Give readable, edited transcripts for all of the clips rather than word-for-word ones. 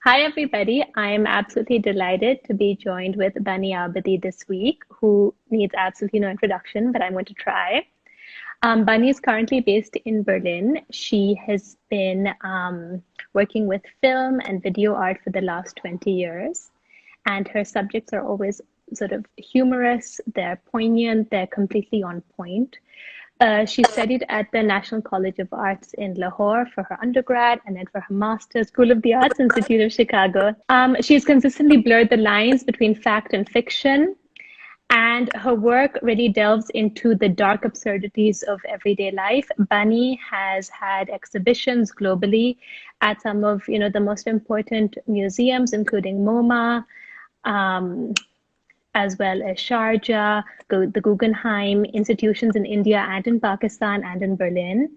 Hi, everybody. I'm absolutely delighted to be joined with Bani Abidi this week, who needs absolutely no introduction, but I'm going to try. Bani is currently based in Berlin. She has been working with film and video art for the last 20 years, and her subjects are always sort of humorous, they're poignant, they're completely on point. She studied at the National College of Arts in Lahore for her undergrad and then for her master's, School of the Arts Institute of Chicago. She's consistently blurred the lines between fact and fiction, and her work really delves into the dark absurdities of everyday life. Bani has had exhibitions globally at some of the most important museums, including MoMA, um, as well as Sharjah, the Guggenheim, institutions in India and in Pakistan and in Berlin.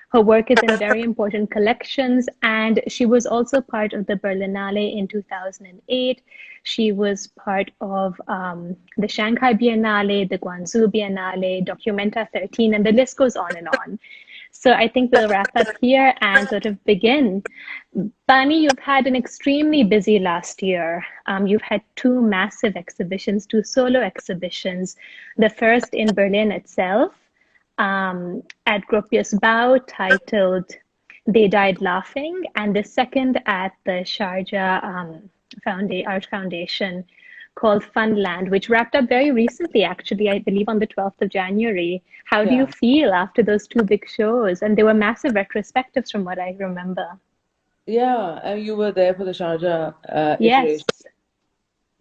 Her work is in very important collections, and she was also part of the Berlinale in 2008. She was part of the Shanghai Biennale, the Guangzhou Biennale, Documenta 13, and the list goes on and on. So I think we'll wrap up here and sort of begin. Bani, you've had an extremely busy last year. You've had two massive exhibitions, two solo exhibitions. The first in Berlin itself, at Gropius Bau, titled They Died Laughing, and the second at the Sharjah Art Foundation called Funland, which wrapped up very recently, actually, I believe on the 12th of January. How do you Yeah, feel after those two big shows? And they were massive retrospectives from what I remember. yeah, and you were there for the Sharjah iteration. Yes.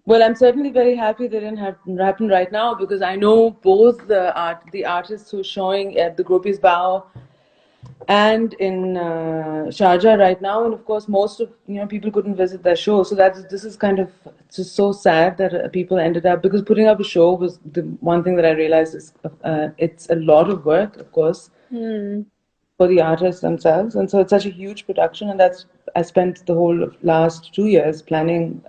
Well, I'm certainly very happy they didn't happen right now because I know both the artists who are showing at the Gropius Bao and in Sharjah right now, and of course most of people couldn't visit their show, so this is kind of just so sad that people ended up because putting up a show was the one thing that I realized is it's a lot of work, of course, Hmm. for the artists themselves. And so it's such a huge production. And that's, I spent the whole of last 2 years planning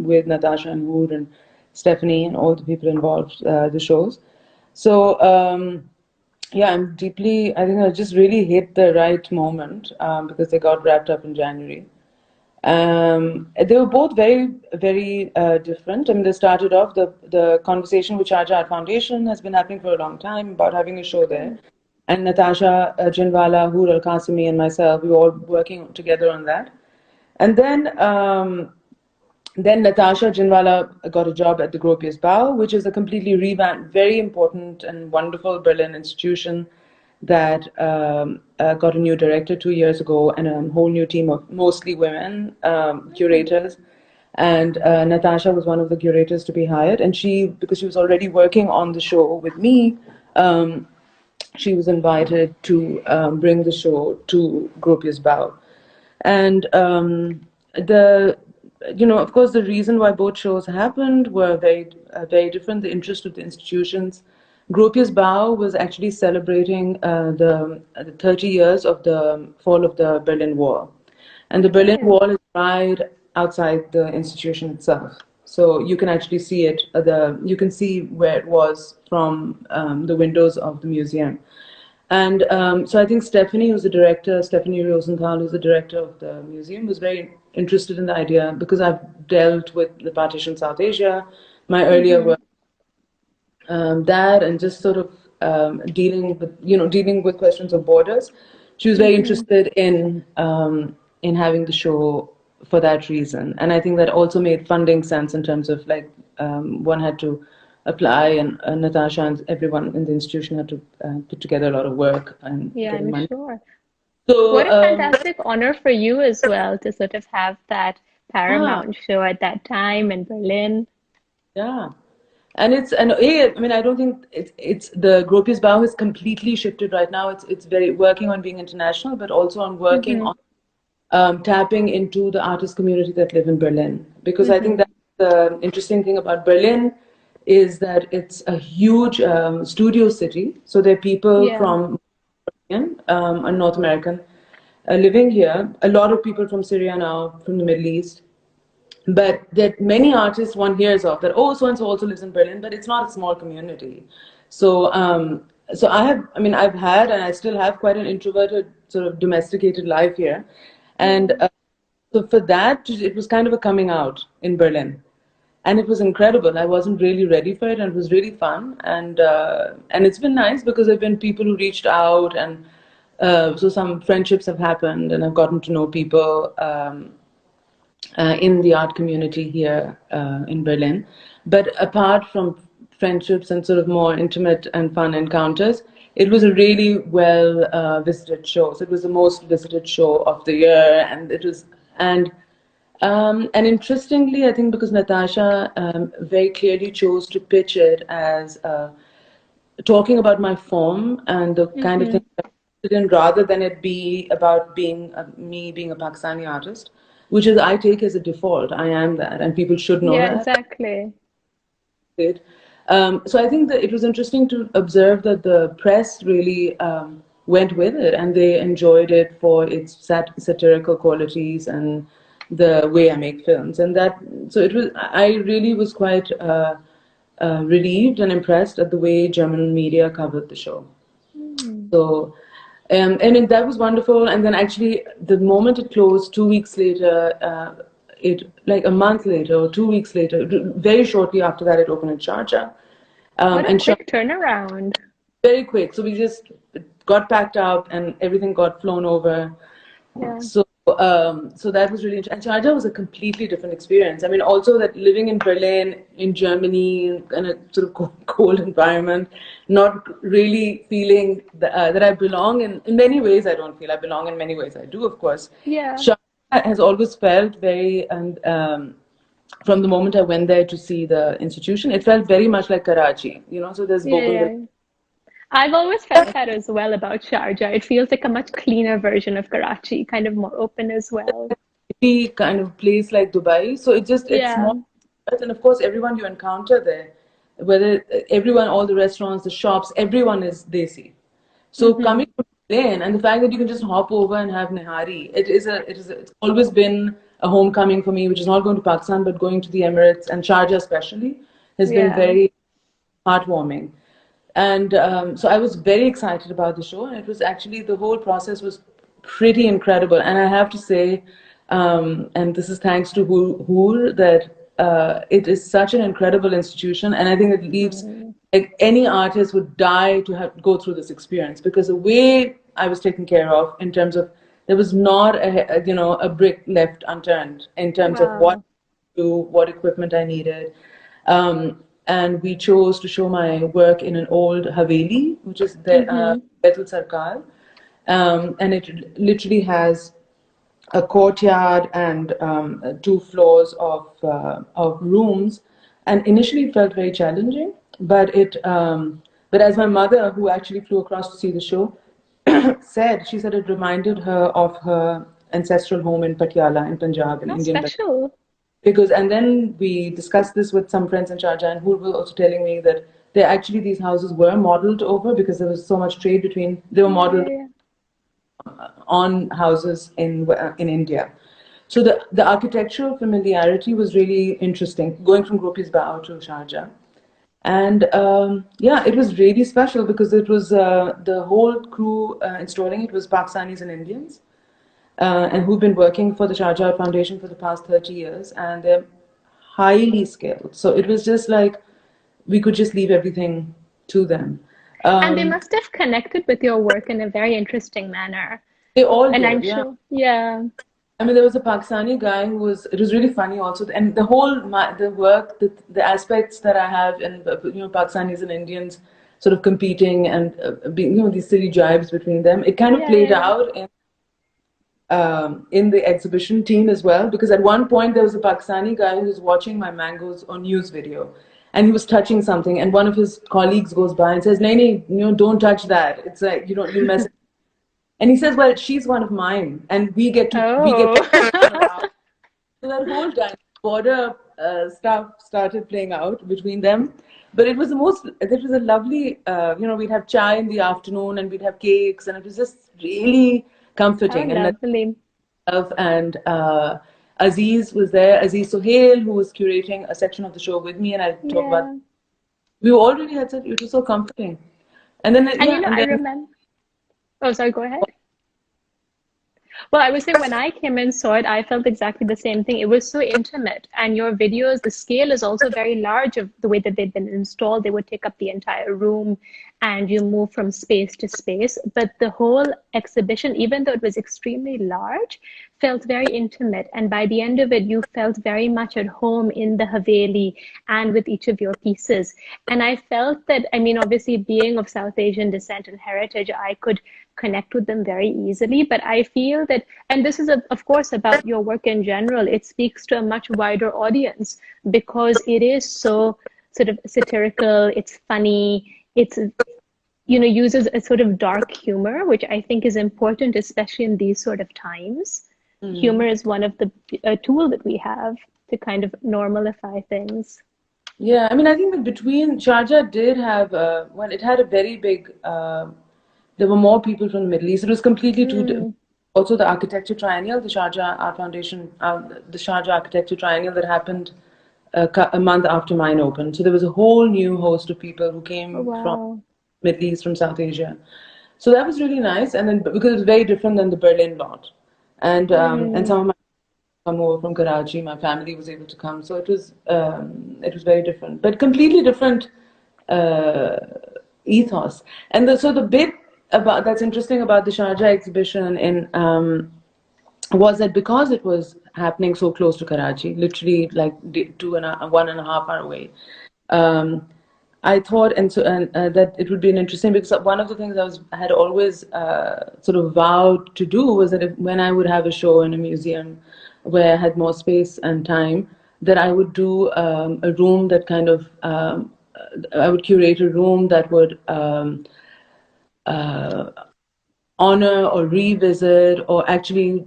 with Natasha and Wood and Stephanie and all the people involved, the shows. So, yeah, I think I just really hit the right moment because they got wrapped up in January. They were both very, very different. I mean, they started off the conversation with Sharjah Art Foundation has been happening for a long time about having a show there. And Natasha Jinwala, Hoor Al Qasimi, and myself, we were all working together on that. And then Natasha Jinwala got a job at the Gropius Bau, which is a completely revamped, very important and wonderful Berlin institution that got a new director 2 years ago and a whole new team of mostly women curators. And Natasha was one of the curators to be hired. And because she was already working on the show with me, um, she was invited to bring the show to Gropius Bau. And the of course, the reason why both shows happened were very different. The interest of the institutions. Gropius Bau was actually celebrating the 30 years of the fall of the Berlin Wall. And the Berlin Okay. Wall is right outside the institution itself. So you can actually see it, you can see where it was from the windows of the museum. And so I think Stephanie, who's the director, Stephanie Rosenthal, who's the director of the museum, was very interested in the idea because I've dealt with the partition South Asia, my earlier Mm-hmm. work, that, and just sort of dealing with questions of borders. She was very Mm-hmm. interested in having the show for that reason, and I think that also made funding sense in terms of like one had to apply, and Natasha and everyone in the institution had to put together a lot of work and Yeah, getting I'm money. sure. What So a fantastic honor for you as well to sort of have that yeah, Paramount show at that time in Berlin. yeah. I mean, I don't think it's the Gropius Bau has completely shifted right now. It's very working on being international, but also on working Mm-hmm. on tapping into the artist community that live in Berlin. Because I think Mm-hmm. that's the interesting thing about Berlin is that it's a huge studio city. So there are people Yeah. from and North American living here. A lot of people from Syria now, from the Middle East. But that many artists one hears of that, oh, so and so also lives in Berlin, but it's not a small community. So, I mean, I've had and I still have quite an introverted, sort of domesticated life here. And Mm. So for that, it was kind of a coming out in Berlin, and it was incredible. I wasn't really ready for it, and it was really fun. And it's been nice because there've been people who reached out, and so some friendships have happened, and I've gotten to know people in the art community here in Berlin. But apart from friendships and sort of more intimate and fun encounters, it was a really well visited show. So it was the most visited show of the year, and it was and interestingly, I think because Natasha very clearly chose to pitch it as talking about my form and the kind of thing I'm interested in, rather than it be about being me being a Pakistani artist, which is I take as a default. I am that, and people should know Yeah, that. exactly. Right? So I think that it was interesting to observe that the press really went with it, and they enjoyed it for its satirical qualities and the way I make films, and that. So it was. I really was quite relieved and impressed at the way German media covered the show. Mm. So, that was wonderful. And then actually, the moment it closed, 2 weeks later, it like a month later or 2 weeks later, very shortly after that, it opened in Sharjah. What a And quick turnaround. very quick. So we just got packed up and everything got flown over. Yeah. So that was really interesting. And Sharjah was a completely different experience. I mean, also that living in Berlin, in Germany, in a sort of cold environment, not really feeling that I belong in many ways. I don't feel I belong. In many ways, I do, of course. Yeah. Sharjah has always felt very, and from the moment I went there to see the institution, it felt very much like Karachi. So there's Yeah, Bogle. yeah. I've always felt that as well about Sharjah. It feels like a much cleaner version of Karachi, kind of more open as well. Kind of place like Dubai. So it's Yeah. small, and of course everyone you encounter there, whether everyone, all the restaurants, the shops, everyone is Desi. So coming to Berlin and the fact that you can just hop over and have nihari, it's always been a homecoming for me, which is not going to Pakistan but going to the Emirates, and Sharjah especially has been Yeah. very heartwarming. And so I was very excited about the show, and it was actually the whole process was pretty incredible. And I have to say, and this is thanks to Hoor, that it is such an incredible institution, and I think it leaves like any artist would die to have go through this experience, because the way I was taken care of in terms of there was not a brick left unturned in terms of what Wow. to do, what equipment I needed. And we chose to show my work in an old Haveli, which is the Betul Sarkar. And it literally has a courtyard and 2 floors of rooms. And initially it felt very challenging, but as my mother, who actually flew across to see the show, she said it reminded her of her ancestral home in Patiala in Punjab in How Indian. special. Because, and then we discussed this with some friends in Sharjah, and who were also telling me that these houses were modeled over, because there was so much trade between, they were Yeah, modeled yeah, yeah. on houses in India. So the architectural familiarity was really interesting, going from Gropi's Bao to Sharjah. And yeah, it was really special because it was the whole crew installing it was Pakistanis and Indians, and who've been working for the Sharjah Foundation for the past 30 years, and they're highly skilled. So it was just like we could just leave everything to them. And they Um, must have connected with your work in a very interesting manner. they all And did, I'm yeah. sure, yeah, I mean, there was a Pakistani guy who was. It was really funny also, and the whole the work, the aspects that I have, and Pakistanis and Indians sort of competing and being, these silly jibes between them. It kind of yeah, played yeah, yeah. out in the exhibition team as well, because at one point there was a Pakistani guy who was watching my mangoes on news video, and he was touching something, and one of his colleagues goes by and says, "Naini, don't touch that. It's like you mess." And he says, "Well, she's one of mine, and we get Oh, around." So that whole time, border stuff started playing out between them. But it was a lovely, we'd have chai in the afternoon and we'd have cakes, and it was just really how comforting. And lovely. and Aziz was there, Aziz Sohail, who was curating a section of the show with me, and I talked about. Yeah. We already had said it was so comforting, and then And yeah, and I then remember, oh, sorry, go ahead. Well, I was saying when I came and saw it, I felt exactly the same thing. It was so intimate. And your videos, the scale is also very large of the way that they've been installed. They would take up the entire room and you move from space to space. But the whole exhibition, even though it was extremely large, felt very intimate. And by the end of it, you felt very much at home in the Haveli and with each of your pieces. And I felt that, I mean, obviously being of South Asian descent and heritage, I could connect with them very easily. But I feel that, and this is, of course, about your work in general, it speaks to a much wider audience because it is so sort of satirical, it's funny, it's, uses a sort of dark humor, which I think is important, especially in these sort of times. Humor is one of the tool that we have to kind of normalify things. Yeah, I mean, I think that between Sharjah did have, well, it had a very big, there were more people from the Middle East. It was completely also the architecture triennial, the Sharjah Art Foundation, the Sharjah Architecture Triennial that happened a month after mine opened. So there was a whole new host of people who came from Middle East, from South Asia. So that was really nice. And then because it was very different than the Berlin lot. And some of my come over from Karachi, my family was able to come. So it was very different, but completely different ethos. And so the bit about that's interesting about the Sharjah exhibition was that because it was happening so close to Karachi, literally like 1.5 hour away, I thought that it would be an interesting, because one of the things I had always sort of vowed to do was that when I would have a show in a museum where I had more space and time, that I would do a room that kind of I would curate a room that would honor or revisit or actually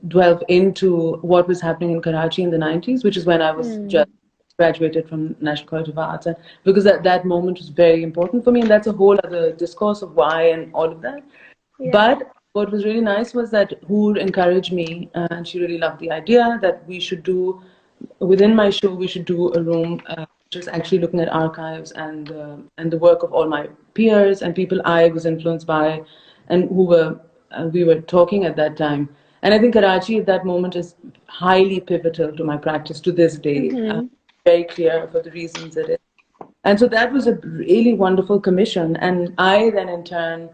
delve into what was happening in Karachi in the 90s, which is when I was just graduated from National College of Arts. And because that moment was very important for me, and that's a whole other discourse of why and all of that. Yeah. But what was really nice was that Hoor encouraged me, and she really loved the idea that we should do, within my show, we should do a room just actually looking at archives and the work of all my peers and people I was influenced by and who we were talking at that time. And I think Karachi at that moment is highly pivotal to my practice to this day. Very clear for the reasons it is. And so that was a really wonderful commission. And I then in turn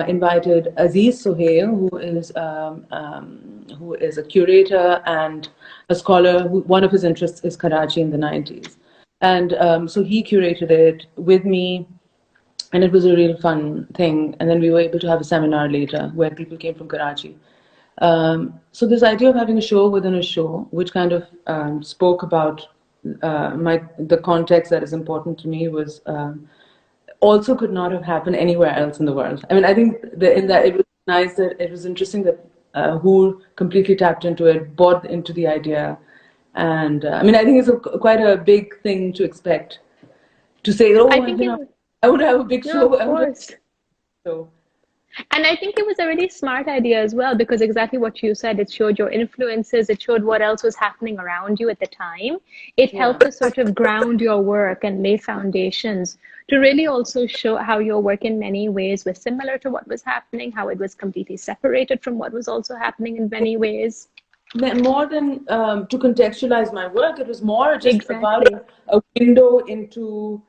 invited Aziz Sohail, who is a curator and a scholar. One of his interests is Karachi in the 90s. And so he curated it with me. And it was a real fun thing. And then we were able to have a seminar later where people came from Karachi. So this idea of having a show within a show, which kind of spoke about the context that is important to me, was also could not have happened anywhere else in the world. I mean, I think in that it was nice that it was interesting that Hoor completely tapped into it, bought into the idea. And I mean, I think it's quite a big thing to expect. To say, oh, I would have a big show. Of course. And I think it was a really smart idea as well, because exactly what you said, it showed your influences, it showed what else was happening around you at the time. It helped to sort of ground your work and lay foundations to really also show how your work in many ways was similar to what was happening, how it was completely separated from what was also happening in many ways. More than to contextualize my work, it was more just about a window into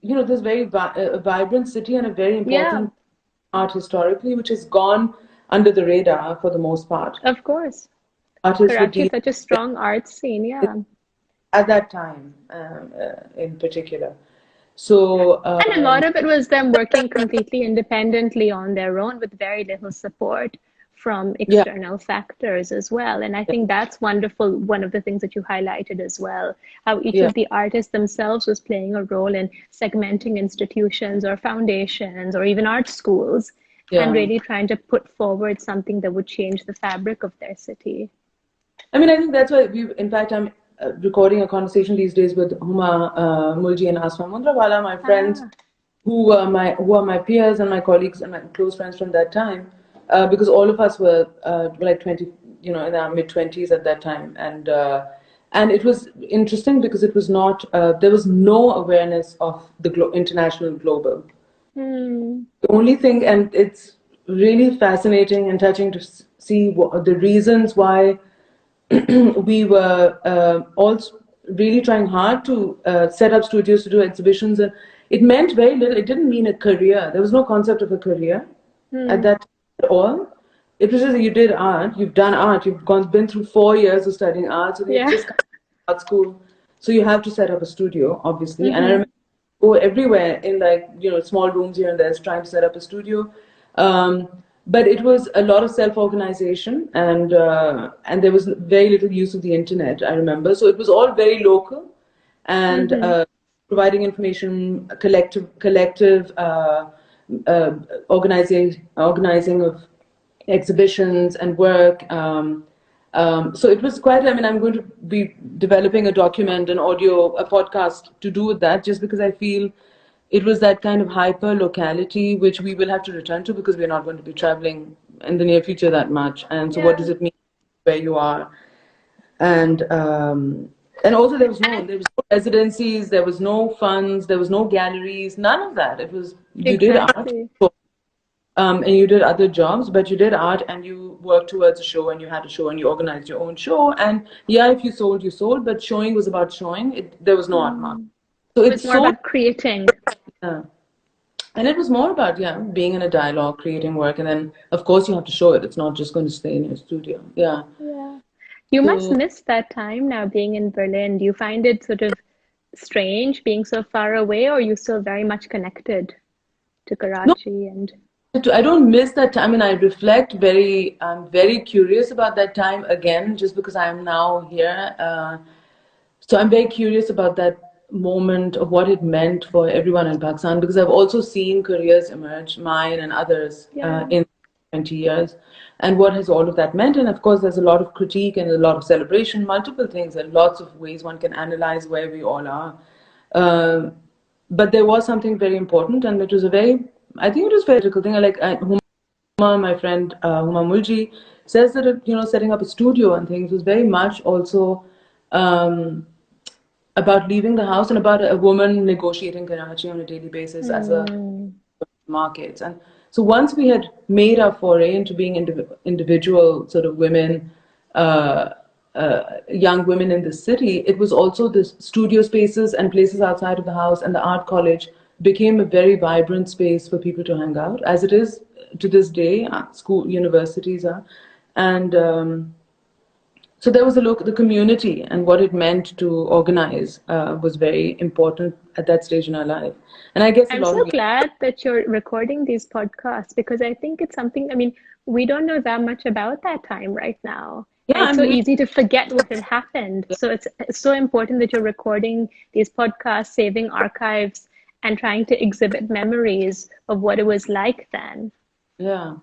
this very vibrant city and a very important art historically, which has gone under the radar for the most part. Of course. Karachi is such a strong art scene, at that time, in particular. So and a lot of it was them working completely independently on their own with very little support from external factors as well. And I think that's wonderful. One of the things that you highlighted as well, how each of the artists themselves was playing a role in segmenting institutions or foundations or even art schools and really trying to put forward something that would change the fabric of their city. I mean, I think that's why in fact, I'm recording a conversation these days with Huma Mulji and Asma Mundrawala, my friends, who are my peers and my colleagues and my close friends from that time. Because all of us were like 20, in our mid-20s at that time, and it was interesting because it was not there was no awareness of the international global. The only thing, and it's really fascinating and touching to see the reasons why we were all really trying hard to set up studios to do exhibitions, and it meant very little. It didn't mean a career. There was no concept of a career at that time at all. It was just that you did art, you've done art, been through 4 years of studying art, so they've Yeah. just come to art school. So you have to set up a studio, obviously. And I Mm-hmm. remember go everywhere in like, small rooms here and there trying to set up a studio. Um, but it was a lot of self-organization, and there was very little use of the internet, I remember. So it was all very local, and Mm-hmm. providing information, collective uh, organizing of exhibitions and work. So it was quite, I mean, I'm going to be developing a document, an audio, a podcast to do with that, just because I feel it was that kind of hyper locality which we will have to return to, because we're not going to be traveling in the near future that much. And so, what Yeah. does it mean where you are? And also there was no residencies, there was no funds, there was no galleries, none of that. It was you did art, Exactly. and you did other jobs, but you did art and you worked towards a show, and you had a show and you organized your own show. And yeah, if you sold, you sold, but showing was about showing. There was no art market. So It was it's more so, about creating. yeah. And it was more about, yeah, being in a dialogue, creating work, and then of course you have to show it. It's not just going to stay in your studio. Yeah. Yeah. You must So miss that time now being in Berlin. Do you find it sort of strange being so far away, or are you still very much connected to no, Karachi and I don't miss that time, and I reflect I'm very curious about that time again, just because I am now here. So I'm very curious about that moment of what it meant for everyone in Pakistan, because I've also seen careers emerge, mine and others, yeah. in 20 years, and what has all of that meant. And of course, there's a lot of critique and a lot of celebration, multiple things, and lots of ways one can analyze where we all are. Um, but there was something very important, and it was I think it was a very critical thing. Huma, my friend Huma Mulji, says that setting up a studio and things was very much also um, about leaving the house, and about a woman negotiating Karachi on a daily basis as a Hmm. market. And so once we had made our foray into being individual sort of women, uh, young women in the city, it was also the studio spaces and places outside of the house, and the art college became a very vibrant space for people to hang out, as it is to this day. School, universities are, and so there was the community, and what it meant to organize was very important at that stage in our life. And I guess a I'm lot so of glad that you're recording these podcasts because I think it's something, I mean, we don't know that much about that time right now. yeah, And it's so I'm really easy to forget what had happened. So it's so important that you're recording these podcasts, saving archives, and trying to exhibit memories of what it was like then. yeah.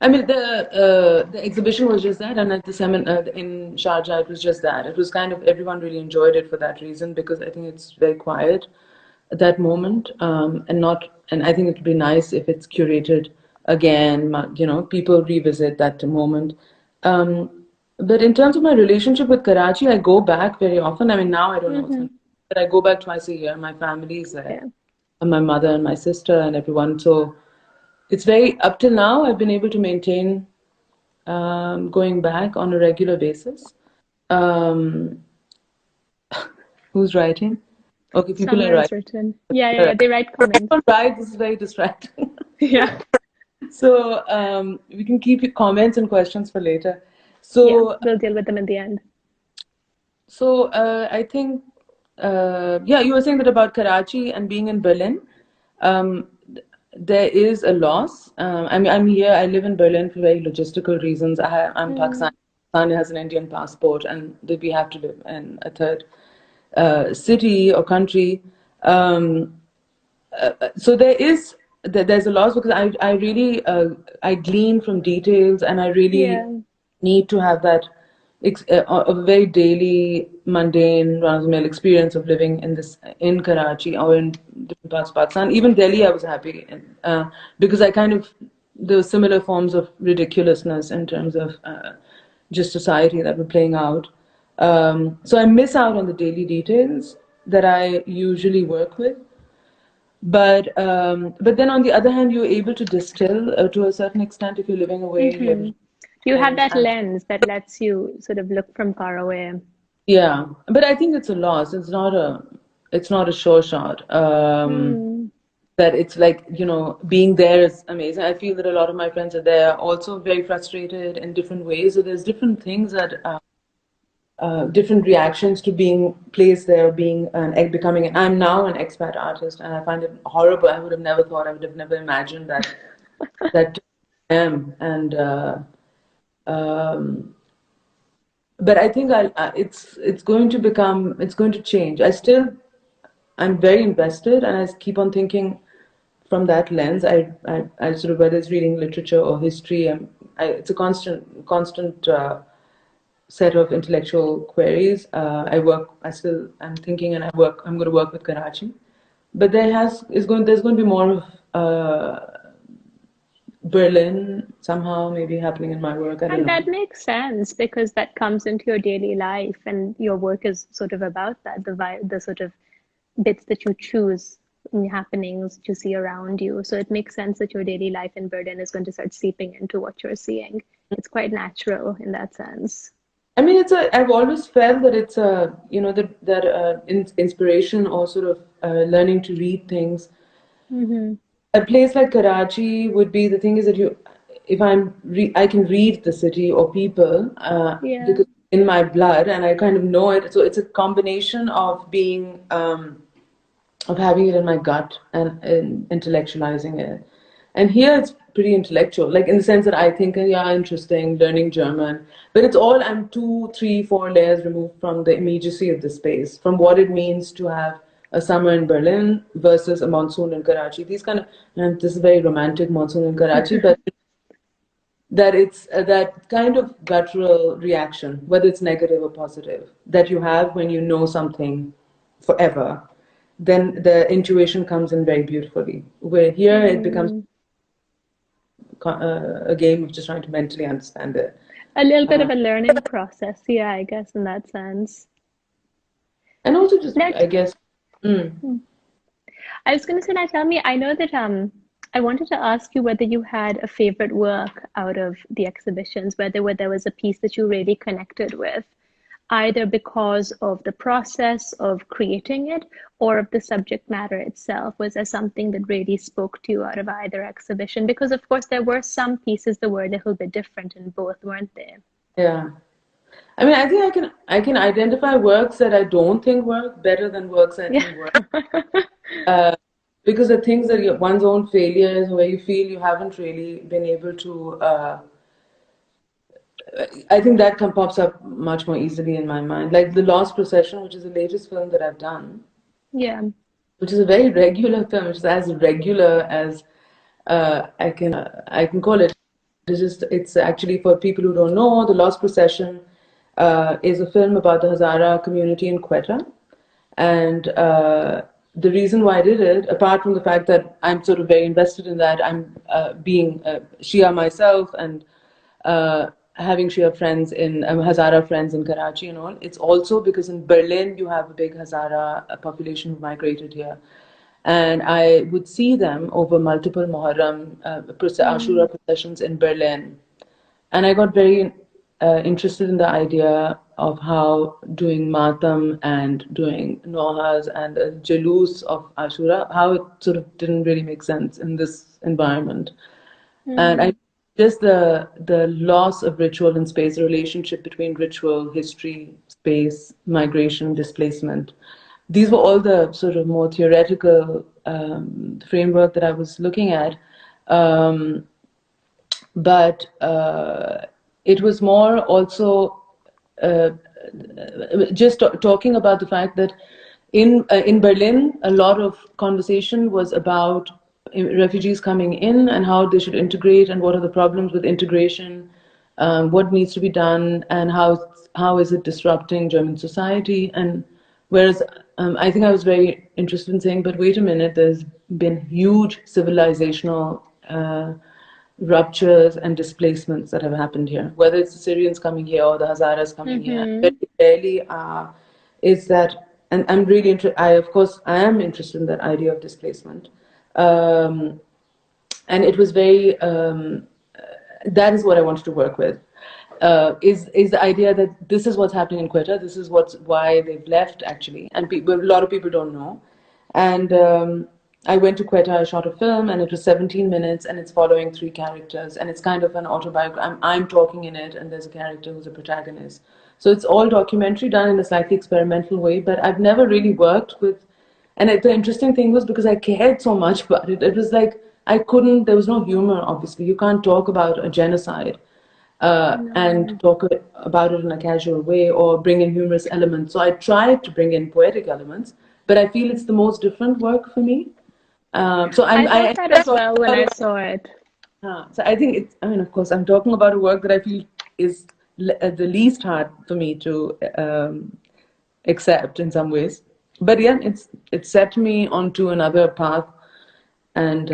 I mean, the exhibition was just that, and at the seminar in Sharjah, it was just that. It was kind of everyone really enjoyed it for that reason, because I think it's very quiet at that moment, and I think it would be nice if it's curated again. People revisit that moment. But in terms of my relationship with Karachi, I go back very often. I mean, now I don't know what's Hmm. going on, but I go back twice a year. My family is there, Yeah. and my mother and my sister and everyone. So it's very, up till now, I've been able to maintain going back on a regular basis. Um, who's writing? Okay, people are Someone has writing. written. Yeah. They write comments. All right, this is very distracting. Yeah. So we can keep your comments and questions for later. Yeah. So We'll deal with them in the end. I think, yeah, you were saying that about Karachi and being in Berlin. Um, there is a loss. I'm here. I live in Berlin for very logistical reasons. I'm Mm. Pakistani. Pakistan has an Indian passport, and we have to live in a third city or country. Um, so there's a loss, because I really I glean from details, and I really Yeah. need to have that a very daily mundane run-of-the-mill experience of living in Karachi or in different parts of Pakistan. Even Delhi I was happy in, because I kind of there were similar forms of ridiculousness in terms of just society that were playing out. So I miss out on the daily details that I usually work with. But then on the other hand, you're able to distill to a certain extent if you're living away. Mm-hmm. You have And that lens that lets you sort of look from far away. yeah, but I think it's a loss. It's not a sure shot. Mm. That it's like, being there is amazing. I feel that a lot of my friends are there, also very frustrated in different ways. So there's different things that different reactions to being placed there, becoming. I'm now an expat artist, and I find it horrible. I would have never thought. I would have never imagined that I am. And but I think it's going to it's going to change. I'm very invested, and I keep on thinking from that lens. I sort of, whether it's reading literature or history, it's a constant set of intellectual queries. I'm thinking, and I'm going to work with Karachi, but there's going to be more of Berlin somehow maybe happening in my work. I don't And know. that makes sense because that comes into your daily life, and your work is sort of about that, the sort of bits that you choose in happenings that you see around you. So it makes sense that your daily life in Berlin is going to start seeping into what you're seeing. It's quite natural in that sense. I mean, I've always felt that it's inspiration or sort of learning to read things. Mm-hmm. A place like Karachi would be, the thing is that I can read the city or people Yeah. because in my blood, and I kind of know it. So it's a combination of of having it in my gut and intellectualizing it. And here it's pretty intellectual, like in the sense that I think, yeah, interesting, learning German. But I'm 2, 3, 4 layers removed from the immediacy of the space, from what it means to have a summer in Berlin versus a monsoon in Karachi. And this is very romantic, monsoon in Karachi, but that it's that kind of guttural reaction, whether it's negative or positive, that you have when you know something forever, then the intuition comes in very beautifully. Where here it becomes Mm. a game of just trying to mentally understand it. A little bit of a learning process, yeah, I guess, in that sense. And also just, Now, I guess, mm, I was going to say, now tell me, I know that I wanted to ask you whether you had a favorite work out of the exhibitions, whether there was a piece that you really connected with, either because of the process of creating it or of the subject matter itself. Was there something that really spoke to you out of either exhibition? Because of course there were some pieces that were a little bit different in both, weren't they? yeah. I mean, I think I can identify works that I don't think work better than works I Yeah. think work. Because the things that one's own failures, where you feel you haven't really been able to, I think that pops up much more easily in my mind. Like The Lost Procession, which is the latest film that I've done, Yeah. which is a very regular film, which is as regular as I can call it. It's actually, for people who don't know, The Lost Procession is a film about the Hazara community in Quetta. And the reason why I did it, apart from the fact that I'm sort of very invested in that, I'm being Shia myself, and having Shia friends Hazara friends in Karachi and all, it's also because in Berlin you have a big Hazara population who migrated here. And I would see them over multiple Muharram Mm. Ashura processions in Berlin. And I got very interested in the idea of how doing Matam and doing Nohas and a Jalus of Ashura, how it sort of didn't really make sense in this environment. And I Mm. just the loss of ritual and space, the relationship between ritual, history, space, migration, displacement. These were all the sort of more theoretical framework that I was looking at. Um, but it was more also uh, just talking about the fact that in Berlin, a lot of conversation was about refugees coming in and how they should integrate and what are the problems with integration, what needs to be done, and how is it disrupting German society. And whereas I think I was very interested in saying, but wait a minute, there's been huge civilizational ruptures and displacements that have happened here, whether it's the Syrians coming here or the Hazaras coming here. Mm-hmm. Very rarely is that. and I'm really interested. Of course, I am interested in that idea of displacement, um, and it was very. That is what I wanted to work with. Is the idea that this is what's happening in Quetta. This is why they've left actually, and a lot of people don't know. And I went to Quetta, I shot a film, and it was 17 minutes, and it's following three characters, and it's kind of an autobiography. I'm talking in it, and there's a character who's a protagonist. So it's all documentary done in a slightly experimental way, but I've never really worked with. And the interesting thing was because I cared so much about it, it was like I couldn't, there was no humor, obviously. You can't talk about a genocide and No. talk about it in a casual way or bring in humorous elements. So I tried to bring in poetic elements, but I feel it's the most different work for me. So I I thought that as well when I saw it. so I think it's, I mean, of course, I'm talking about a work that I feel is the least hard for me to accept in some ways. But yeah, it set me onto another path. And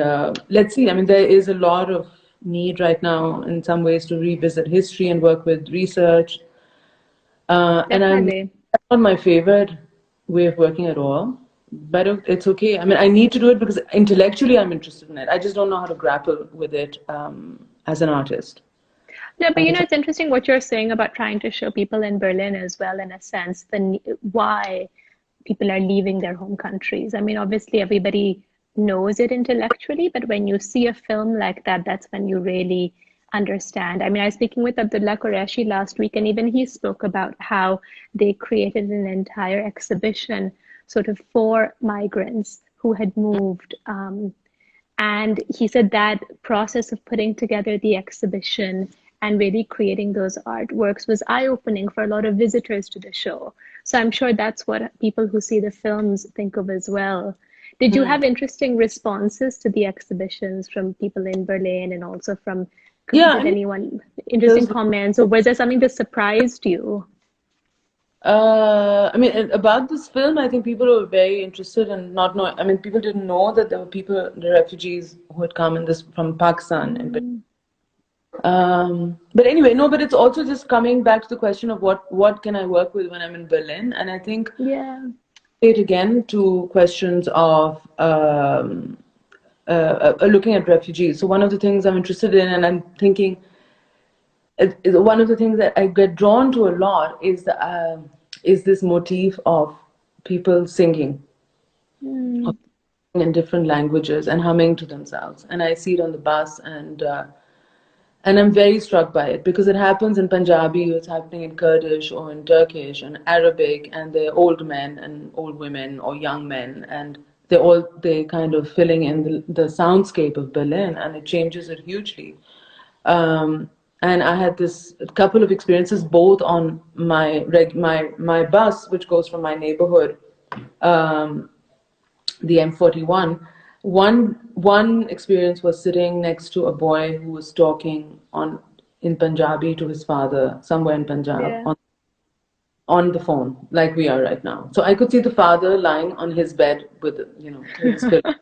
let's see, I mean, there is a lot of need right now in some ways to revisit history and work with research. And Definitely. that's not my favorite way of working at all. But it's okay. I mean, I need to do it because intellectually I'm interested in it. I just don't know how to grapple with it as an artist. No, but it's interesting what you're saying about trying to show people in Berlin as well, in a sense, why people are leaving their home countries. I mean, obviously, everybody knows it intellectually, but when you see a film like that, that's when you really understand. I mean, I was speaking with Abdullah Qureshi last week, and even he spoke about how they created an entire exhibition sort of for migrants who had moved. And he said that process of putting together the exhibition and really creating those artworks was eye-opening for a lot of visitors to the show. So I'm sure that's what people who see the films think of as well. Did you have interesting responses to the exhibitions from people in Berlin, and also from, Yeah, I did mean, anyone, interesting there's comments, or was there something that surprised you? I mean, about this film, I think people were very interested and not know. I mean, people didn't know that there were people, the refugees who had come in this from Pakistan. Mm, But anyway, no. But it's also just coming back to the question of what can I work with when I'm in Berlin, and I think yeah, it again to questions of looking at refugees. So one of the things I'm interested in, and I'm thinking one of the things that I get drawn to a lot is this motif of people singing mm, in different languages and humming to themselves. And I see it on the bus, and I'm very struck by it because it happens in Punjabi, it's happening in Kurdish or in Turkish and Arabic, and they're old men and old women or young men, and they kind of filling in the soundscape of Berlin, and it changes it hugely. Um, and I had this couple of experiences both on my bus, which goes from my neighborhood, um, the M41. One experience was sitting next to a boy who was talking in Punjabi to his father somewhere in Punjab yeah. on the phone like we are right now. So I could see the father lying on his bed with with his pillow,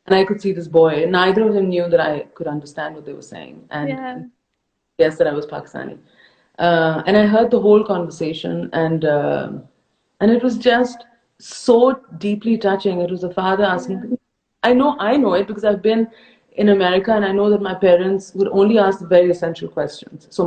and I could see this boy. Neither of them knew that I could understand what they were saying, Yeah. and guessed that I was Pakistani. And I heard the whole conversation, and it was just so deeply touching. It was the father Yeah. asking. I know it because I've been in America, and I know that my parents would only ask the very essential questions. So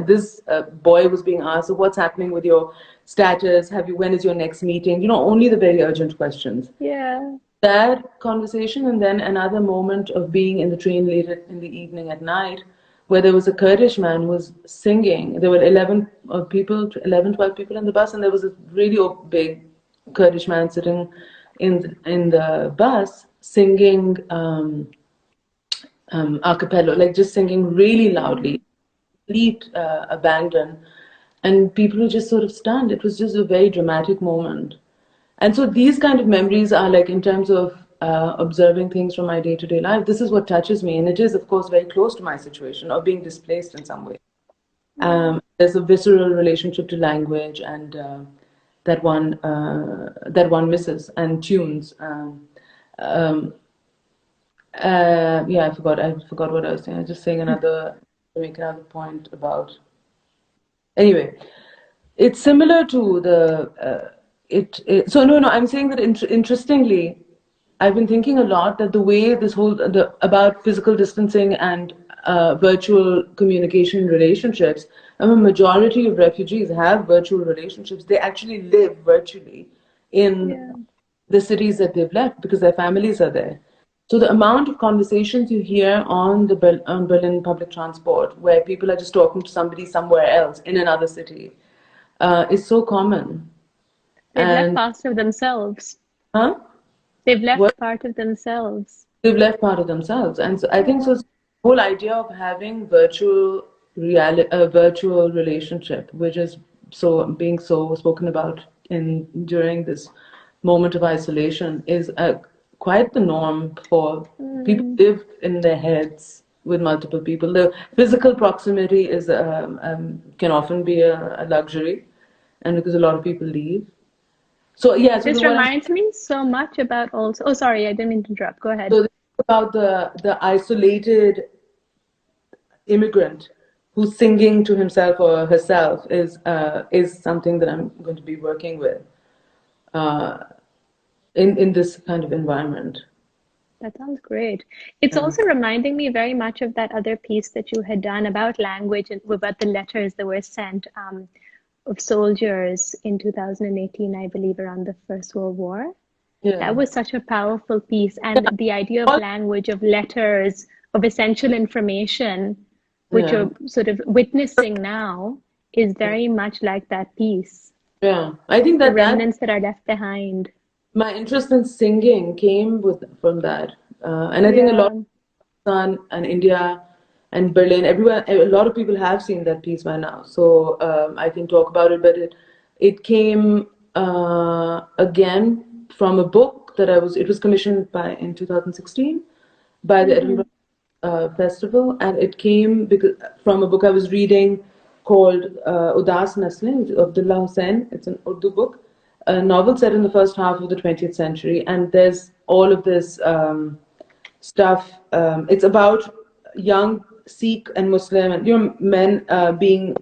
this boy was being asked, so "What's happening with your status? When is your next meeting?" Only the very urgent questions. Yeah. That conversation, and then another moment of being in the train later in the evening at night, where there was a Kurdish man who was singing. There were 11, 12 people in the bus, and there was a really big Kurdish man sitting in the bus singing a cappella, like just singing really loudly, complete abandon, and people were just sort of stunned. It was just a very dramatic moment. And so these kind of memories are like in terms of observing things from my day-to-day life. This is what touches me, and it is, of course, very close to my situation of being displaced in some way. Yeah. There's a visceral relationship to language, and that one misses and tunes. Um, yeah, I forgot what I was saying. I was just saying to make another point about. Anyway, it's similar to so no, I'm saying that interestingly, I've been thinking a lot that the way this whole about physical distancing and virtual communication relationships, and a majority of refugees have virtual relationships. They actually live virtually in Yeah. the cities that they've left because their families are there. So the amount of conversations you hear on on Berlin public transport, where people are just talking to somebody somewhere else in another city, is so common. They've left And parts of themselves. huh? They've What left part of themselves. they've left part of themselves, and so I think Yeah. so. The whole idea of having a virtual relationship, which is so being so spoken about in during this moment of isolation, is quite the norm for people Mm. who live in their heads with multiple people. The physical proximity is can often be a luxury, and because a lot of people leave. So yeah, so This what I'm reminds me so much about also. Oh, sorry, I didn't mean to interrupt. Go ahead. so this is about the isolated immigrant who's singing to himself or herself is something that I'm going to be working with uh, in this kind of environment. That sounds great. It's Yeah. also reminding me very much of that other piece that you had done about language and about the letters that were sent of soldiers in 2018, I believe, around the First World War. That Yeah. was such a powerful piece. And the idea of All- language, of letters, of essential information, which yeah. you're sort of witnessing now, is very much like that piece. Yeah. I think The that remnants that are left behind. my interest in singing came from that, and I think a lot Yeah. of Pakistan and India and Berlin, everywhere, a lot of people have seen that piece by now. So I can talk about it, but it came again from a book that it was commissioned by in 2016 by the Mm-hmm. Edinburgh Festival, and it came because from a book I was reading called Udas Naslein of Abdullah Hussain. It's an Urdu book, a novel set in the first half of the 20th century, and there's all of this stuff. It's about young Sikh and Muslim and men being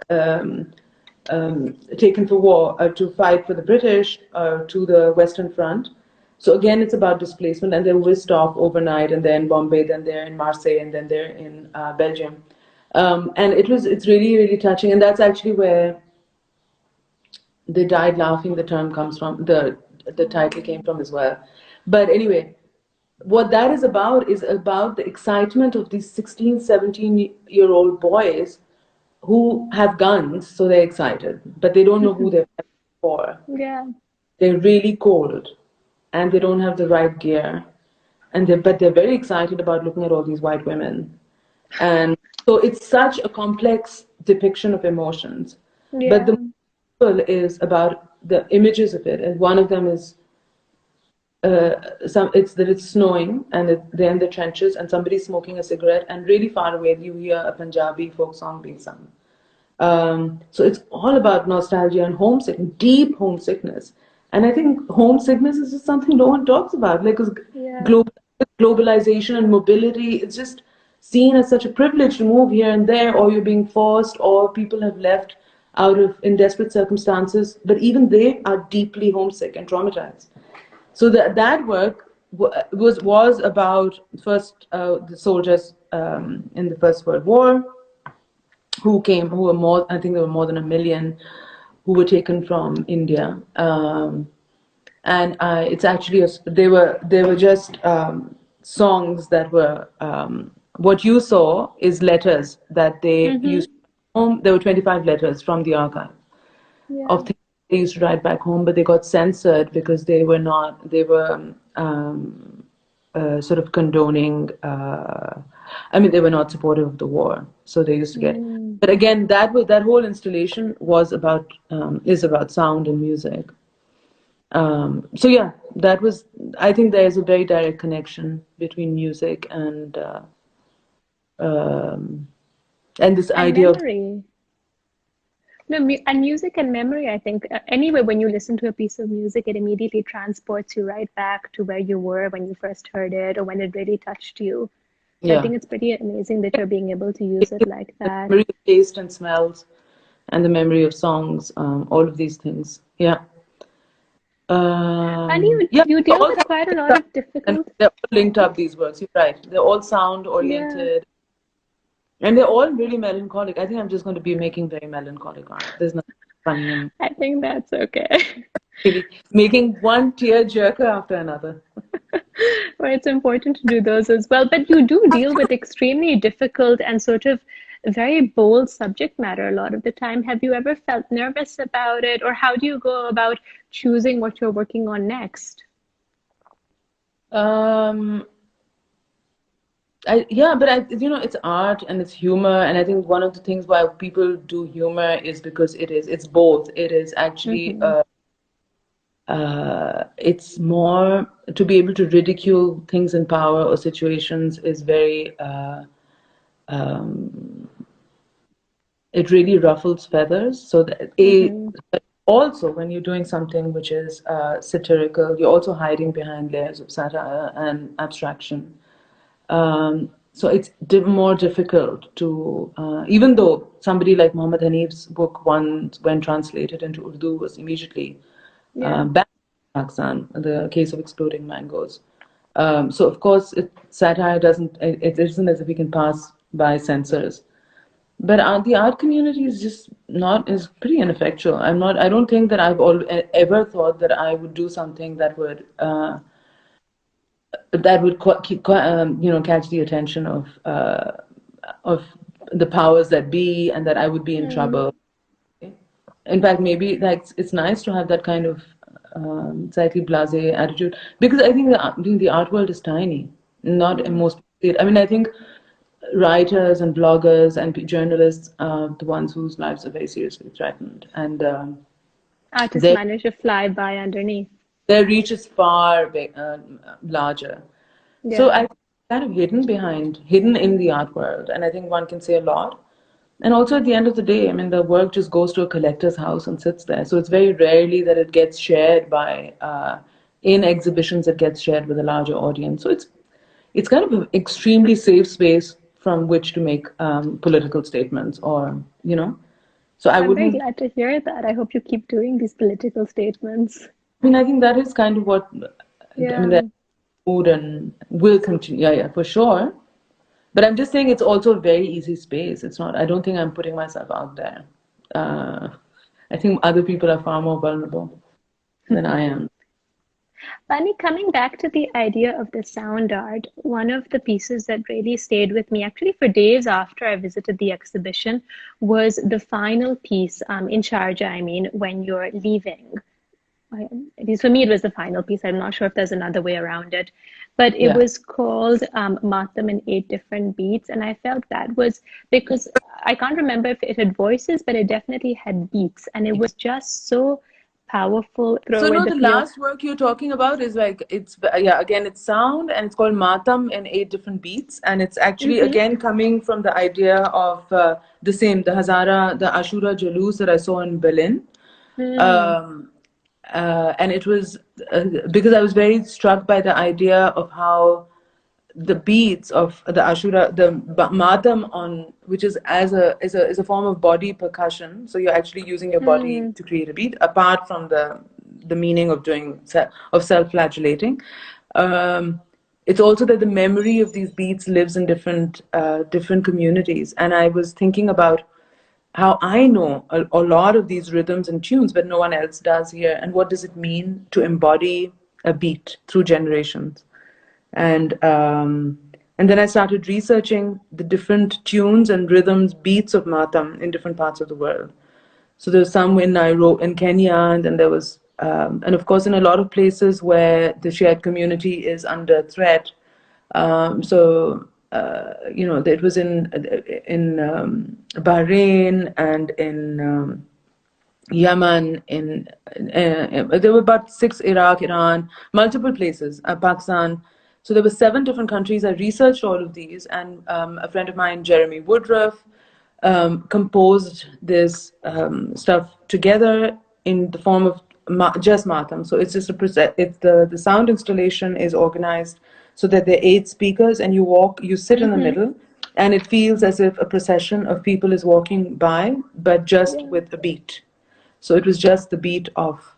um, taken for war to fight for the British to the Western Front. So again, it's about displacement, and they're whisked off overnight, and they're in Bombay, then they're in Marseille, and then they're in Belgium. And it's really really touching, and that's actually where "They Died Laughing" the term comes from. The title came from as well. But anyway, what that is about the excitement of these 16, 17-year-old boys who have guns, so they're excited, but they don't know who they're fighting for. Yeah. They're really cold and they don't have the right gear. But they're very excited about looking at all these white women. And so it's such a complex depiction of emotions. But the Yeah. musical is about the images of it. And one of them is it's that it's snowing and they're in the trenches and somebody's smoking a cigarette, and really far away you hear a Punjabi folk song being sung. So it's all about nostalgia and homesick, deep homesickness. And I think homesickness is just something no one talks about. Like, 'cause Yeah. global, globalization and mobility, it's just seen as such a privilege to move here and there, or you're being forced, or people have left out of in desperate circumstances. But even they are deeply homesick and traumatized. So that work was about first the soldiers in the First World War who were more, I think there were more than 1 million who were taken from India. And it's actually, they were just songs that were, what you saw is letters that they Mm-hmm. used home. There were 25 letters from the archive Yeah. of things they used to write back home, but they got censored because they were sort of condoning, I mean, they were not supportive of the war. So they used to get, Mm. but again, that whole installation is about sound and music. So yeah, I think there's a very direct connection between music um, and this And idea of, memory. No, and music and memory, I think. Anyway, when you listen to a piece of music, it immediately transports you right back to where you were when you first heard it or when it really touched you. So I yeah, think it's pretty amazing that you're being able to use it like the that. memory of taste and smells and the memory of songs, all of these things. Yeah. And Yeah, you they're deal all with kind quite a of linked lot up, of and difficult. they're all linked up, these works. You're right. They're all sound Yeah, oriented, and they're all really melancholic. I think I'm just going to be making very melancholic art. There's nothing funny in I think that's okay. really making one tear jerker after another. Well, it's important to do those as well. But you do deal with extremely difficult and sort of very bold subject matter a lot of the time. Have you ever felt nervous about it, or how do you go about choosing what you're working on next? Um, yeah, but it's art and it's humor, and I think one of the things why people do humor is because it's both. It is actually Mm-hmm. it's more to be able to ridicule things in power or situations is very um, it really ruffles feathers. So that Mm-hmm. but also when you're doing something which is satirical, you're also hiding behind layers of satire and abstraction. So it's more difficult to, even though somebody like Muhammad Hanif's book, once when translated into Urdu, was immediately Yeah. banned in Pakistan, the case of exploding mangoes. So of course, satire doesn't, it isn't as if we can pass by censors. But the art community is just not, is pretty ineffectual. I don't think that ever thought that I would do something that would catch the attention of the powers that be, and that I would be in Mm. trouble. In fact, maybe like it's nice to have that kind of slightly blasé attitude, because I think the art world is tiny. Not in Yeah. most. I mean, I think writers and bloggers and journalists are the ones whose lives are very seriously threatened, and Artists their manage to fly by underneath. their reach is far larger. So Yeah. I kind of hidden in the art world, and I think one can say a lot. And also at the end of the day, I mean, the work just goes to a collector's house and sits there. So it's very rarely that it gets shared in exhibitions. It gets shared with a larger audience. So it's kind of an extremely safe space from which to make political statements, or So I I'm very wouldn't. glad to hear that. I hope you keep doing these political statements. I mean, I think that is kind of what. I mean, Yeah. that mood and will continue. Yeah, yeah, for sure. But I'm just saying it's also a very easy space. It's not, I don't think I'm putting myself out there. Uh, I think other people are far more vulnerable than I am. Funny, coming back to the idea of the sound art, one of the pieces that really stayed with me, actually for days after I visited the exhibition, was the final piece in Sharjah, I mean, when you're leaving. At least for me, it was the final piece. I'm not sure if there's another way around it, but it Yeah. was called Matam in 8 different beats. And I felt that was because I can't remember if it had voices, but it definitely had beats. And it was just so powerful. So Throw in no, the the play. last work you're talking about is like yeah, again it's sound, and it's called Matam in 8 different beats, and it's actually Mm-hmm. again coming from the idea of the Hazara, the Ashura Jalus that I saw in Berlin. Mm, Um, and it was because I was very struck by the idea of how the beats of the Ashura, the Matam on, which is as a form of body percussion. So you're actually using your body mm, to create a beat, apart from the meaning of self-flagellating. Um, it's also that the memory of these beats lives in different communities, and I was thinking about how I know a lot of these rhythms and tunes, but no one else does here. And what does it mean to embody a beat through generations? And um, and then I started researching the different tunes and rhythms, beats of Matam in different parts of the world. So there's some in Nairobi, in Kenya, and then there was, and of course, in a lot of places where the Shiite community is under threat. It was in Bahrain and in Yemen, there were about six, Iraq, Iran, multiple places, Pakistan. So there were 7 different countries. I researched all of these, and a friend of mine, Jeremy Woodruff, composed this stuff together in the form of just Matam. So it's just it's the sound installation is organized so that there are 8 speakers, and you sit in the mm-hmm. middle, and it feels as if a procession of people is walking by, but just Yeah. with a beat. So it was just the beat of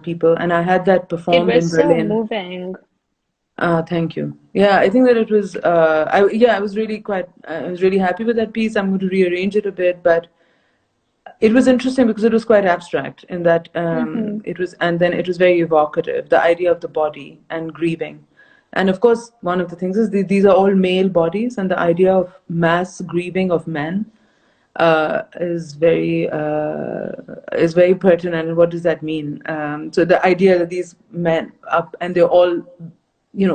people, and I had that It performed in was so Berlin. moving. Thank you. Yeah, I think that it was. I was really I was really happy with that piece. I'm going to rearrange it a bit, but it was interesting because it was quite abstract in that Mm-hmm. it was, and then it was very evocative. The idea of the body and grieving, and of course, one of the things is these are all male bodies, and the idea of mass grieving of men is very pertinent. And what does that mean? So the idea that these men up and they're all,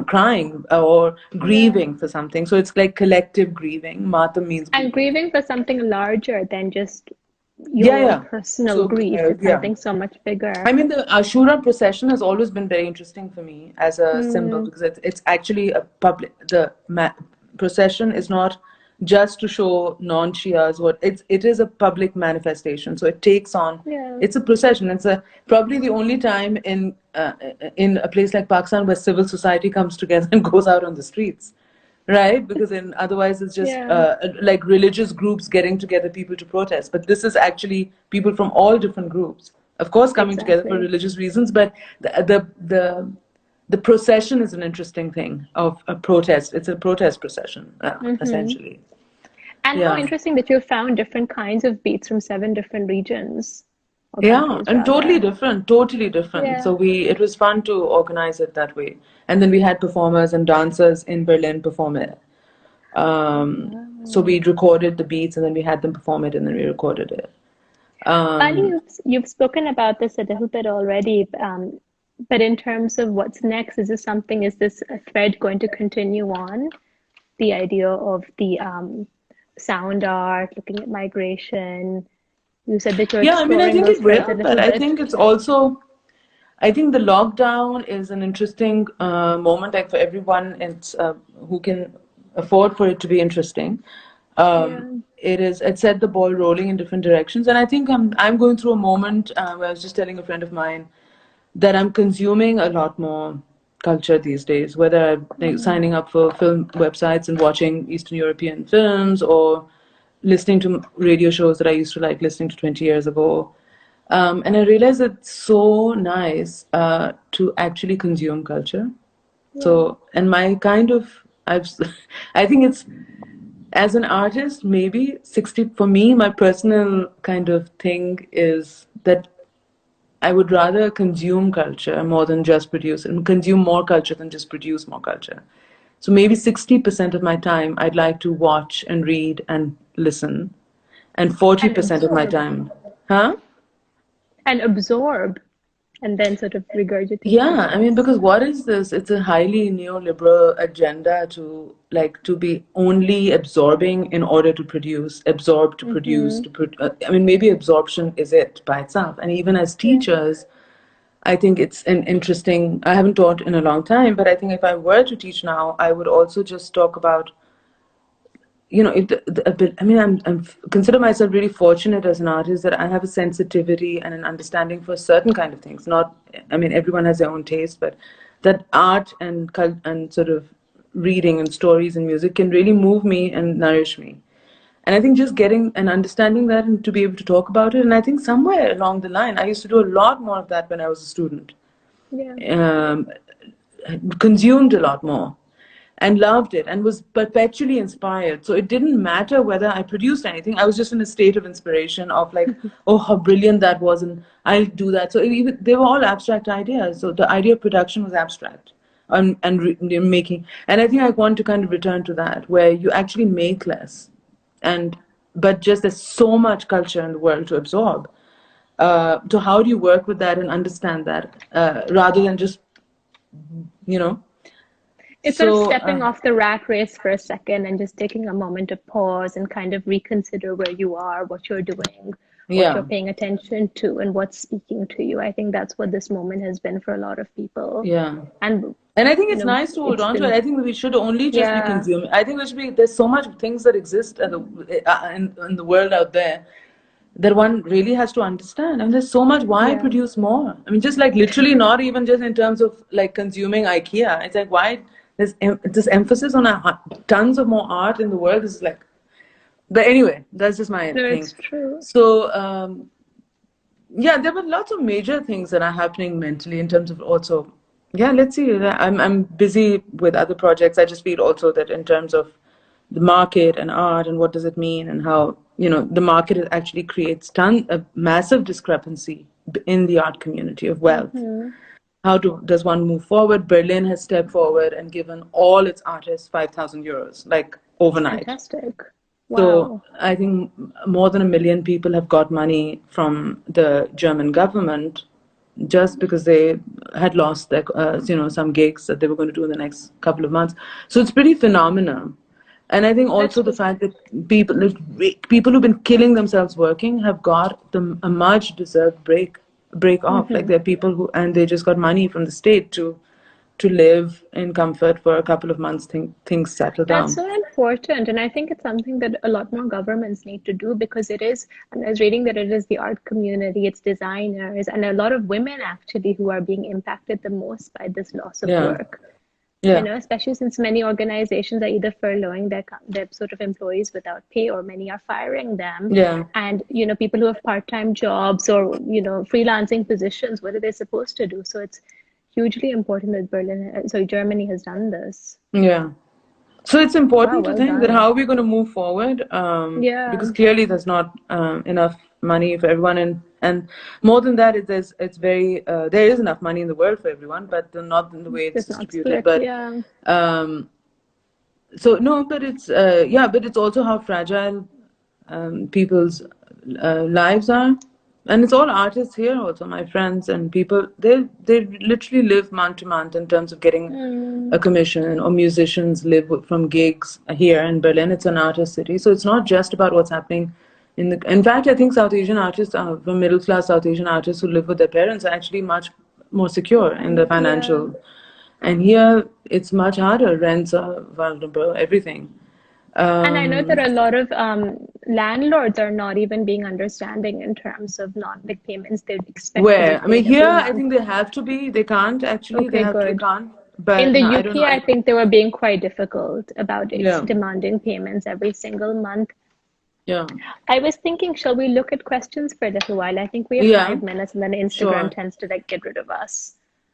crying or Yeah. grieving for something. So it's like collective grieving. Matam means And grieving. grieving for something larger than just Yeah, your yeah. personal So grief. It's yeah. something so much I bigger. mean, the Ashura procession has always been very interesting for me as a symbol Mm, because it's actually a public. Procession is not just to show non-Shias what it is a public manifestation. So it takes on. yeah. It's a procession. It's probably the only time in a place like Pakistan where civil society comes together and goes out on the streets, right? Because otherwise it's just Yeah. like religious groups getting together, people to protest. But this is actually people from all different groups, of course, coming together for Exactly. religious reasons. But the procession is an interesting thing of a protest. It's a protest procession, Mm-hmm. essentially. And how Yeah. interesting that you found different kinds of beats from 7 different regions or Yeah, countries, and totally rather. different, totally different. Yeah. So it was fun to organize it that way. And then we had performers and dancers in Berlin perform it. So Wow. we recorded the beats and then we had them perform it and then we recorded it. Bani, Um, you've spoken about this a little bit already, but in terms of what's next, is this a thread going to continue on? The idea of the sound art, looking at migration. You said that you're yeah, I mean, I exploring think those it threads a will, but little I bit. think it's also, I think the lockdown is an interesting moment, like for everyone, it's who can afford for it to be interesting. Yeah. It set the ball rolling in different directions, and I think I'm going through a moment where I was just telling a friend of mine that I'm consuming a lot more culture these days, whether I'm like, Mm. signing up for film websites and watching Eastern European films or listening to radio shows that I used to like listening to 20 years ago. And I realized it's so nice to actually consume culture. Yeah. So, and my kind of, I think it's, as an artist, maybe 60, for me, my personal kind of thing is that I would rather consume culture more than just produce and consume more culture than just produce more culture. So maybe 60% of my time I'd like to watch and read and listen, and And 40% of my absorb. time, huh? And absorb. And then sort of regurgitate the Yeah, I mean, rest. because what is this? It's a highly neoliberal agenda to be only absorbing in order to produce, absorb to produce, Mm-hmm. I mean, maybe absorption is it by itself. And even as Yeah. teachers, I think it's an interesting, I haven't taught in a long time, but I think if I were to teach now, I would also just talk about, if a bit, I mean, I'm consider myself really fortunate as an artist that I have a sensitivity and an understanding for certain kind of things. Not, I mean, everyone has their own taste, but that art and and sort of reading and stories and music can really move me and nourish me. And I think just getting and understanding that and to be able to talk about it. And I think somewhere along the line, I used to do a lot more of that when I was a student. Yeah. Um, Consumed a lot more and loved it and was perpetually inspired. So it didn't matter whether I produced anything. I was just in a state of inspiration of like, oh, how brilliant that was, and I'll do that. So they were all abstract ideas. So the idea of production was abstract and making. And I think I want to kind of return to that, where you actually make less, and but just there's so much culture in the world to absorb. So how do you work with that and understand that rather than just you know? It's sort of So. stepping off the rat race for a second and just taking a moment to pause and kind of reconsider where you are, what you're doing, what you're Yeah, paying attention to, and what's speaking to you. I think that's what this moment has been for a lot of people. yeah. And, And I think it's nice to hold it's on to it. been, I think we should only just be yeah, consuming. I think we should be, there's so much things that exist in the world out there that one really has to understand. And there's so much, why yeah. produce more? I mean, just like literally not even just in terms of like consuming IKEA. It's like, why this emphasis on tons of more art in the world is like, but anyway, that's just my No, thing. it's true. So, yeah, there were lots of major things that are happening mentally in terms of also, yeah, let's see. I'm busy with other projects. I just feel also that in terms of the market and art and what does it mean and how, the market actually creates a massive discrepancy in the art community of wealth. Mm-hmm. How does one move forward? Berlin has stepped forward and given all its artists 5,000 euros, like overnight. Fantastic. So Wow. I think more than 1 million people have got money from the German government just because they had lost their, some gigs that they were going to do in the next couple of months. So it's pretty phenomenal. And I think That's also the fact that people who've been killing themselves working have got a much deserved break off. Like mm-hmm. there are people and they just got money from the state to live in comfort for a couple of months, things settle That's down. so important. And I think it's something that a lot more governments need to do because it is, and I was reading that it is the art community, it's designers, and a lot of women actually who are being impacted the most by this loss of Yeah. work. Yeah. Especially since many organizations are either furloughing their sort of employees without pay or many are firing them. Yeah. And, people who have part-time jobs or, freelancing positions, what are they supposed to do? So it's hugely important that Germany has done this. Yeah. So it's Wow, important to well think that done. how we're going to move forward, Yeah, because clearly there's not enough money for everyone, and more than that, it's very there is enough money in the world for everyone, but not in the way it's just not distributed. split. But Yeah. so no, but it's but it's also how fragile people's lives are, and it's all artists here also, my friends and people. They literally live month to month in terms of getting a Mm, commission, or musicians live from gigs here in Berlin. It's an artist city, so it's not just about what's happening in fact, I think South Asian artists, from middle class South Asian artists who live with their parents, are actually much more secure in the yeah. financial. And here, it's much harder. Rents are vulnerable, everything. And I know that Um, a lot of landlords are not even being understanding in terms of non-big payments. They expect to be where? I mean, paid here, every I month. think they have to be. They can't actually. Okay, They good. can't. In But the no, I don't know. UK, I think they were being quite difficult about Yeah, demanding payments every single month. yeah, I was thinking, shall we look at questions for a little while? I think we have yeah. 5 minutes and then Instagram Sure. tends to like get rid of us.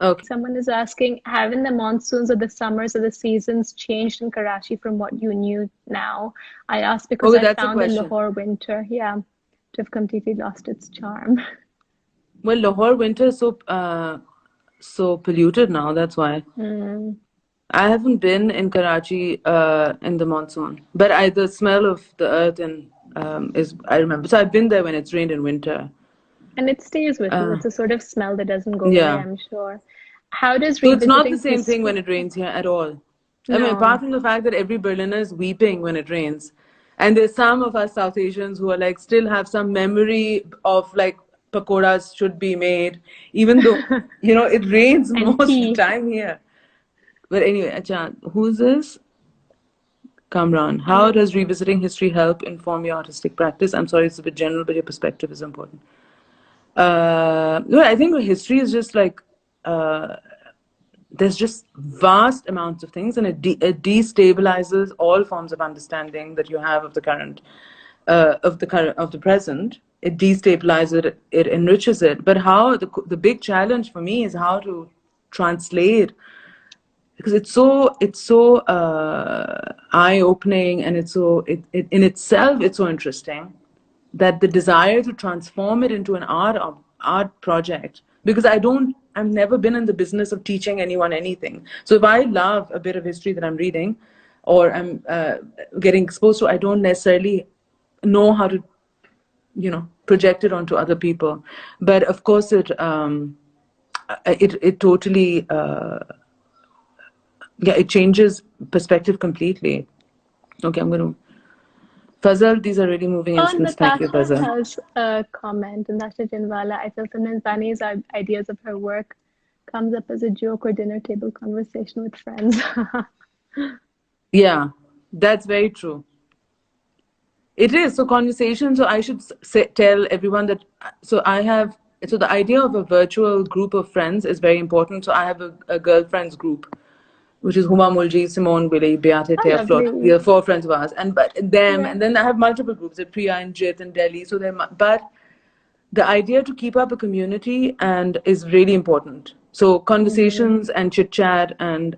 Okay. Someone is asking, haven't the monsoons or the summers or the seasons changed in Karachi from what you knew now? I asked because Okay, I that's a found the question. Lahore winter, yeah, to have completely lost its charm. Well, Lahore winter is so polluted now. That's why. Mm. I haven't been in Karachi in the monsoon, but the smell of the earth and is I remember. So I've been there when it's rained in winter. And it stays with you. Uh, It's a sort of smell that doesn't go away, yeah. I'm sure. How does So it's not the revisiting same thing when history? it rains here at all. I mean, apart No. from the fact that every Berliner is weeping when it rains, and there's some of us South Asians who are like still have some memory of like pakoras should be made, even though it rains And most of the tea. time here. But anyway, Achan, who's this? Kamran, And how does revisiting history help inform your artistic practice? I'm sorry, it's a bit general, but your perspective is important. I think history is just like there's just vast amounts of things, and it destabilizes all forms of understanding that you have of the current, of the present. It destabilizes it, it enriches it. But how the big challenge for me is how to translate, because it's so eye-opening, and it in itself it's so interesting, that the desire to transform it into an art project, because I've never been in the business of teaching anyone anything. So if I love a bit of history that I'm reading or I'm getting exposed to, I don't necessarily know how to project it onto other people. But of course it totally it changes perspective completely. Okay, I'm going to Fazal, these are really moving oh, instants. Thank you, Natasha Fazal. has a comment, and Natasha Jinwala. I feel sometimes Bani's ideas of her work comes up as a joke or dinner table conversation with friends. Yeah, that's very true. It is. So conversation. So I should tell everyone that. So I have. So the idea of a virtual group of friends is very important. So I have a girlfriends group, which is Huma Mulji, Simone, Willie, Beate, Oh, Tea, Flot. We lovely. are 4 friends of ours, and but them, Yeah. and then I have multiple groups. Priya and Jit in Delhi. So but the idea to keep up a community and is really important. So conversations and chit chat and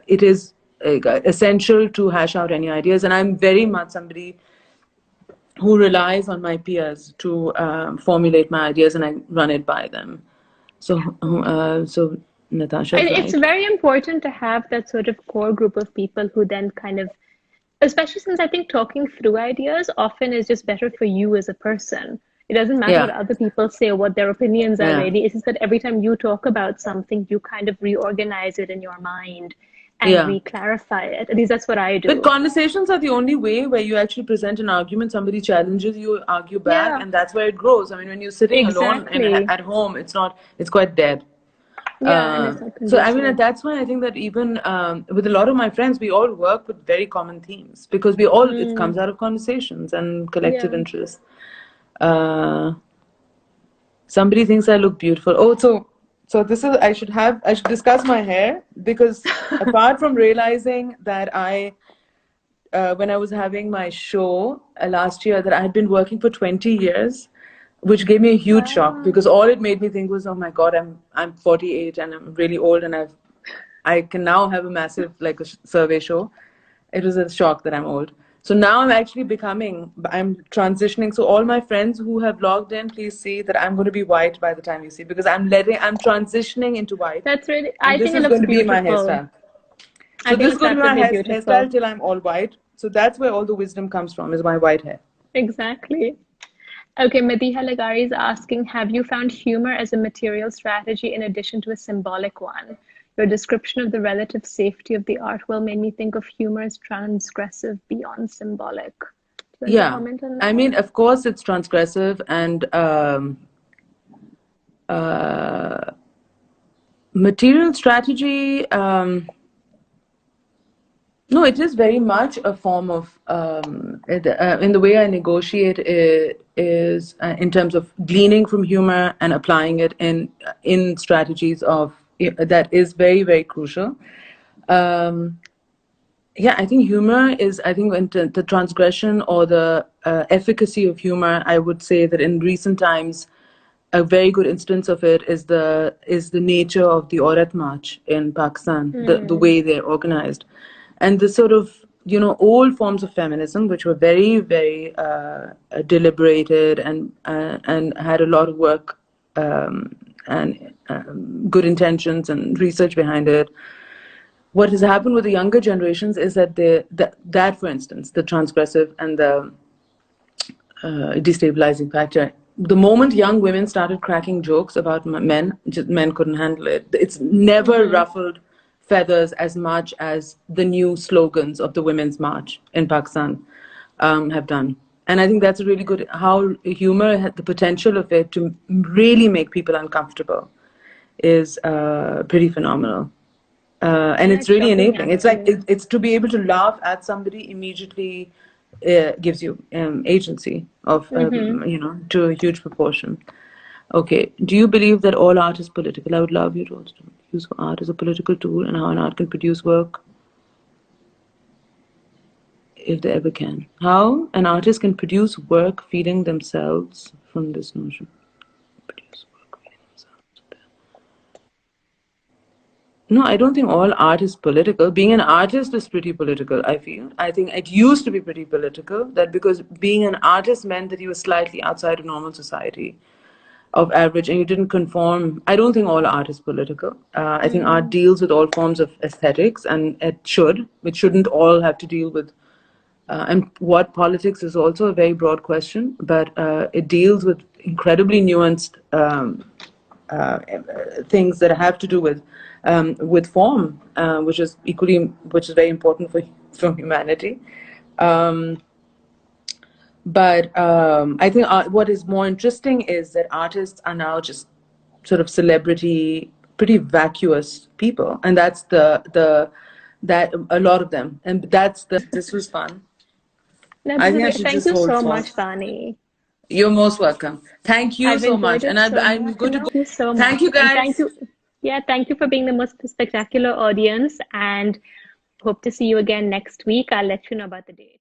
it is essential to hash out any ideas. And I'm very much somebody who relies on my peers to formulate my ideas, and I run it by them. So Natasha's right. It's very important to have that sort of core group of people who then kind of, especially since I think talking through ideas often is just better for you as a person. It doesn't matter what other people say or what their opinions are really. It's just that every time you talk about something, you kind of reorganize it in your mind and re-clarify it. At least that's what I do. But conversations are the only way where you actually present an argument, somebody challenges you, argue back, and that's where it grows. I mean, when you're sitting alone at home, it's quite dead. So I mean, that's why I think that even with a lot of my friends, we all work with very common themes because we all it comes out of conversations and collective interests. Somebody thinks I look beautiful. Oh, so this is I should discuss my hair because apart from realizing that when I was having my show last year that I had been working for 20 years. Which gave me a huge shock because all it made me think was, oh my God, I'm 48 and I'm really old and I can now have a massive like a survey show. It was a shock that I'm old. So now I'm transitioning. So all my friends who have logged in, please see that I'm going to be white by the time you see because I'm transitioning into white. That's really. I think it looks beautiful. This is going to be my hairstyle. So this is going to be my hairstyle till I'm all white. So that's where all the wisdom comes from, is my white hair. Exactly. Okay, Madiha Lagari is asking, have you found humor as a material strategy in addition to a symbolic one? Your description of the relative safety of the art world made me think of humor as transgressive beyond symbolic. Do you want to comment on that? I mean, of course, it's transgressive and material strategy. No, it is very much a form of, in the way I negotiate it is in terms of gleaning from humor and applying it in strategies that is very, very crucial. I think humor is, the transgression or the efficacy of humor, I would say that in recent times, a very good instance of it is the nature of the Aurat March in Pakistan, the way they're organized. And the sort of, old forms of feminism, which were very, very deliberated and had a lot of work and good intentions and research behind it. What has happened with the younger generations is that that, for instance, the transgressive and the destabilizing factor, the moment young women started cracking jokes about men couldn't handle it. It's never ruffled feathers as much as the new slogans of the Women's March in Pakistan have done. And I think that's a really good, how humor had the potential of it to really make people uncomfortable is pretty phenomenal. And it's really enabling. It's like, it's to be able to laugh at somebody immediately gives you agency of, to a huge proportion. Okay, do you believe that all art is political? I would love you to also use art as a political tool and how an art can produce work, if they ever can. How an artist can produce work feeding themselves from this notion. Produce work feeding themselves. No, I don't think all art is political. Being an artist is pretty political, I feel. I think it used to be pretty political, that because being an artist meant that you were slightly outside of normal society. Of average, and you didn't conform. I don't think all art is political. I think art deals with all forms of aesthetics, and it shouldn't all have to deal with. And what politics is also a very broad question, but it deals with incredibly nuanced things that have to do with form, which is very important for humanity. But I think what is more interesting is that artists are now just sort of celebrity, pretty vacuous people, and that's that a lot of them, and this was fun. Thank you so much, Bani. You're most welcome. Thank you so much, and I'm going to go. Thank you so much. Thank you, guys. Thank you for being the most spectacular audience, and hope to see you again next week. I'll let you know about the day.